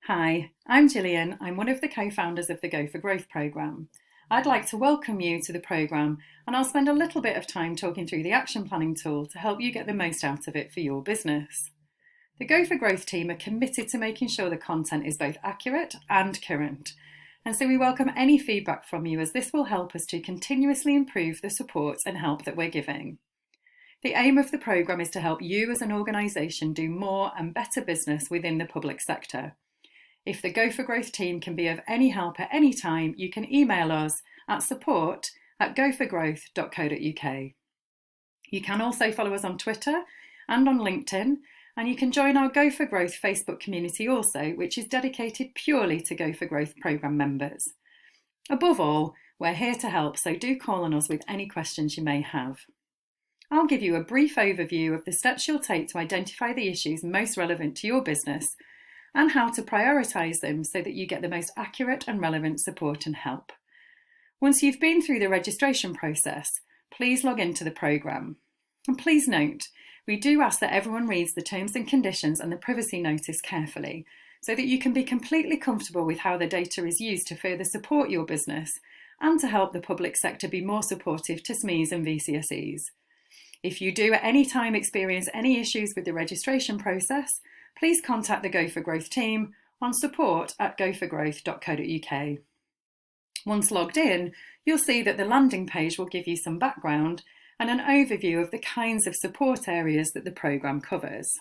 Hi, I'm Gillian. I'm one of the co-founders of the Go4Growth programme. I'd like to welcome you to the programme, and I'll spend a little bit of time talking through the action planning tool to help you get the most out of it for your business. The Go4Growth team are committed to making sure the content is both accurate and current, and so we welcome any feedback from you, as this will help us to continuously improve the support and help that we're giving. The aim of the programme is to help you as an organisation do more and better business within the public sector. If the Go4Growth team can be of any help at any time, you can email us at support@go4growth.co.uk. You can also follow us on Twitter and on LinkedIn, and you can join our Go4Growth Facebook community also, which is dedicated purely to Go4Growth programme members. Above all, we're here to help, so do call on us with any questions you may have. I'll give you a brief overview of the steps you'll take to identify the issues most relevant to your business and how to prioritise them so that you get the most accurate and relevant support and help. Once you've been through the registration process, please log into the programme. And please note, we do ask that everyone reads the terms and conditions and the privacy notice carefully so that you can be completely comfortable with how the data is used to further support your business and to help the public sector be more supportive to SMEs and VCSEs. If you do at any time experience any issues with the registration process, please contact the Go4Growth team on support@go4growth.co.uk. Once logged in, you'll see that the landing page will give you some background and an overview of the kinds of support areas that the programme covers.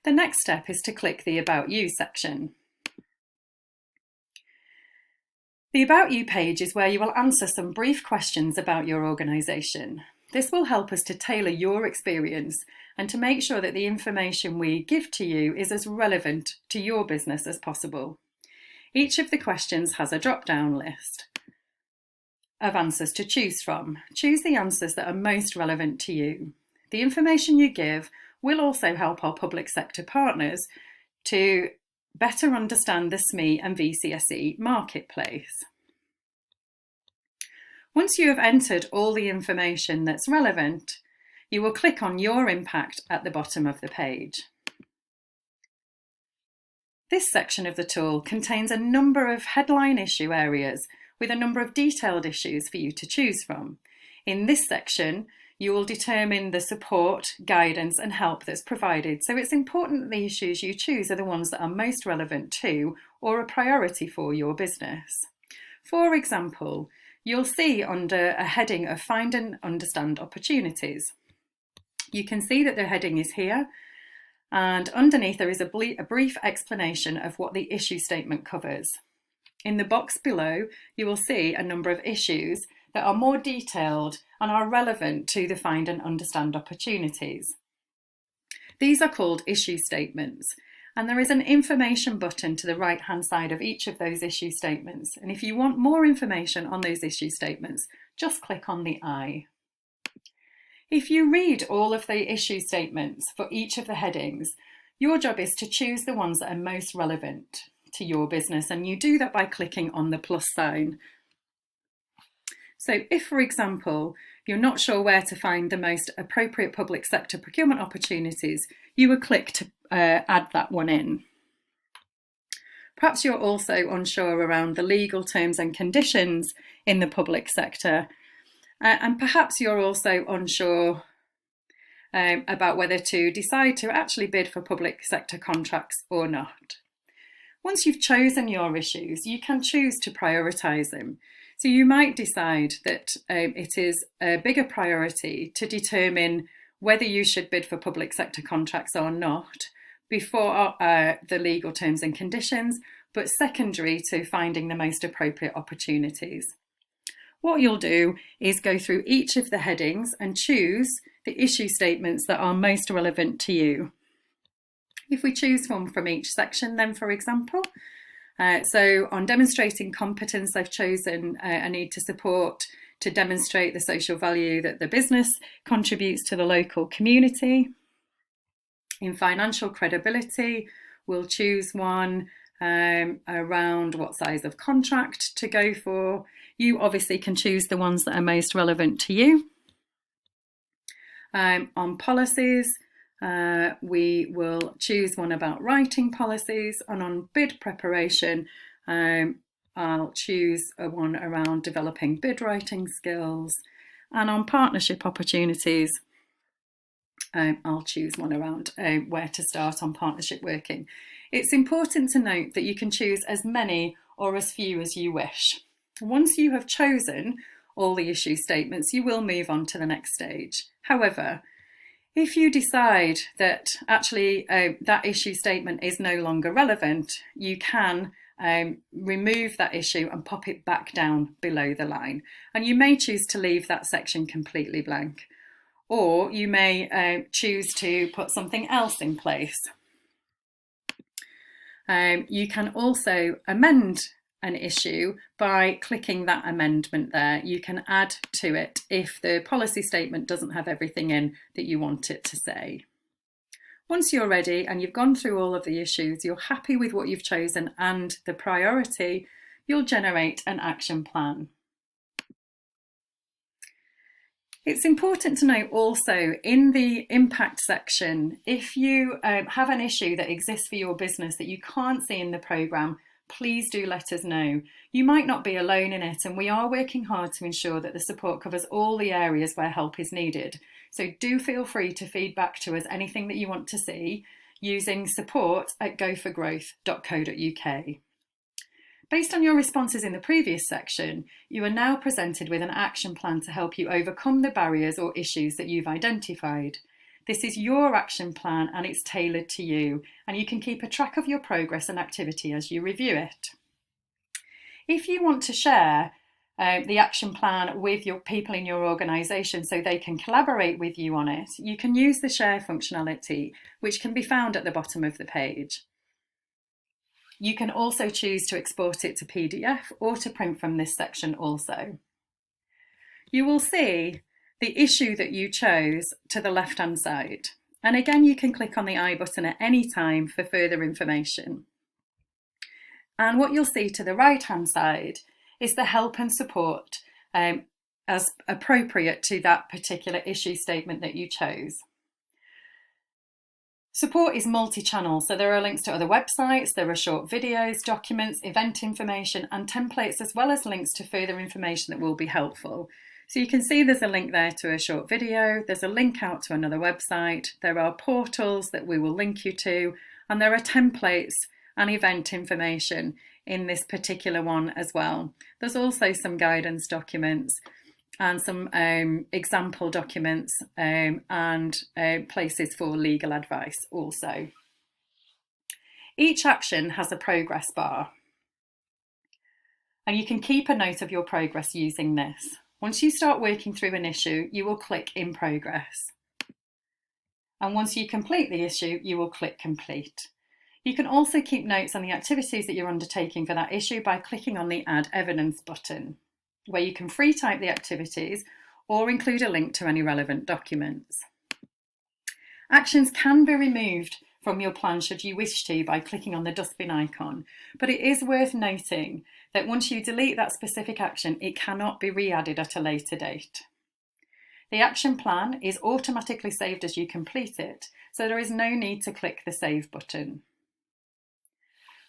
The next step is to click the About You section. The About You page is where you will answer some brief questions about your organisation. This will help us to tailor your experience and to make sure that the information we give to you is as relevant to your business as possible. Each of the questions has a drop-down list of answers to choose from. Choose the answers that are most relevant to you. The information you give will also help our public sector partners to better understand the SME and VCSE marketplace. Once you have entered all the information that's relevant, you will click on Your Impact at the bottom of the page. This section of the tool contains a number of headline issue areas with a number of detailed issues for you to choose from. In this section, you will determine the support, guidance and help that's provided, so it's important that the issues you choose are the ones that are most relevant to or a priority for your business. For example, you'll see under a heading of Find and Understand Opportunities. You can see that the heading is here, and underneath there is a brief explanation of what the issue statement covers. In the box below, you will see a number of issues that are more detailed and are relevant to the Find and Understand Opportunities. These are called issue statements, and there is an information button to the right-hand side of each of those issue statements. And if you want more information on those issue statements, just click on the I. If you read all of the issue statements for each of the headings, your job is to choose the ones that are most relevant to your business, and you do that by clicking on the plus sign. So if, for example, you're not sure where to find the most appropriate public sector procurement opportunities, you would click to add that one in. Perhaps you're also unsure around the legal terms and conditions in the public sector, and perhaps you're also unsure about whether to decide to actually bid for public sector contracts or not. Once you've chosen your issues, you can choose to prioritise them. So you might decide that it is a bigger priority to determine whether you should bid for public sector contracts or not before the legal terms and conditions, but secondary to finding the most appropriate opportunities. What you'll do is go through each of the headings and choose the issue statements that are most relevant to you. If we choose one from each section then, for example, so on demonstrating competence, I've chosen a need to support to demonstrate the social value that the business contributes to the local community. In financial credibility, we'll choose one around what size of contract to go for. You obviously can choose the ones that are most relevant to you. On policies, We will choose one about writing policies, and on bid preparation, I'll choose one around developing bid writing skills, and on partnership opportunities, I'll choose one around where to start on partnership working. It's important to note that you can choose as many or as few as you wish. Once you have chosen all the issue statements, you will move on to the next stage. However, if you decide that actually that issue statement is no longer relevant, you can remove that issue and pop it back down below the line. And you may choose to leave that section completely blank, or you may choose to put something else in place. You can also amend an issue by clicking that amendment there. You can add to it if the policy statement doesn't have everything in that you want it to say. Once you're ready and you've gone through all of the issues, you're happy with what you've chosen and the priority, you'll generate an action plan. It's important to note also in the impact section, if you have an issue that exists for your business that you can't see in the programme, please do let us know. You might not be alone in it, and we are working hard to ensure that the support covers all the areas where help is needed. So do feel free to feed back to us anything that you want to see using support@go4growth.co.uk. Based on your responses in the previous section, you are now presented with an action plan to help you overcome the barriers or issues that you've identified. This is your action plan and it's tailored to you, and you can keep a track of your progress and activity as you review it. If you want to share the action plan with your people in your organisation so they can collaborate with you on it, you can use the share functionality, which can be found at the bottom of the page. You can also choose to export it to PDF or to print from this section also. You will see the issue that you chose to the left-hand side. And again, you can click on the I button at any time for further information. And what you'll see to the right-hand side is the help and support as appropriate to that particular issue statement that you chose. Support is multi-channel, so there are links to other websites, there are short videos, documents, event information and templates, as well as links to further information that will be helpful. So you can see there's a link there to a short video, there's a link out to another website, there are portals that we will link you to, and there are templates and event information in this particular one as well. There's also some guidance documents and some example documents and places for legal advice also. Each action has a progress bar, and you can keep a note of your progress using this. Once you start working through an issue, you will click in progress. And once you complete the issue, you will click complete. You can also keep notes on the activities that you're undertaking for that issue by clicking on the Add Evidence button, where you can free type the activities or include a link to any relevant documents. Actions can be removed from your plan should you wish to by clicking on the dustbin icon, but it is worth noting that once you delete that specific action, it cannot be re-added at a later date. The action plan is automatically saved as you complete it, so there is no need to click the Save button.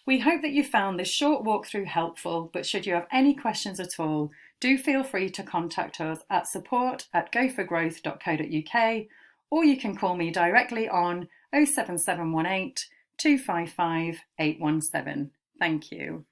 We hope that you found this short walkthrough helpful, but should you have any questions at all, do feel free to contact us at support@go4growth.co.uk, or you can call me directly on 07718 255 817. Thank you.